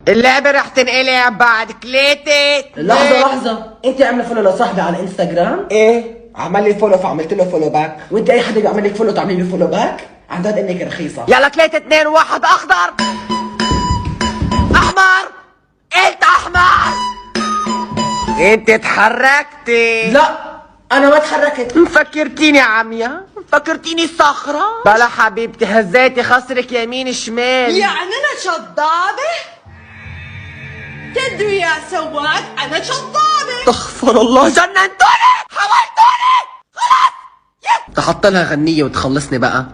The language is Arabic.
اللعبة رح تنقلب بعد 3. لحظة، انت عامله فولو لصاحبي على انستغرام؟ ايه عمل لي فولو فعملت له فولو باك. وانت اي حدا بيعمل لك فولو تعملي له فولو باك؟ عن جد انك رخيصة. يلا 3 2 1 اخضر احمر. قلت احمر. انت تحركتي. لا انا ما تحركت. مفكرتيني عمية؟ مفكرتيني صخرة؟ بلا حبيبتي، هزيتي خصرك يمين شمال. يعني انا شضابة؟ تدري يا سواق انا شضابة. استغفر الله، جننتوني، حولتوني، خلاص. تحط لها غنية وتخلصني بقى.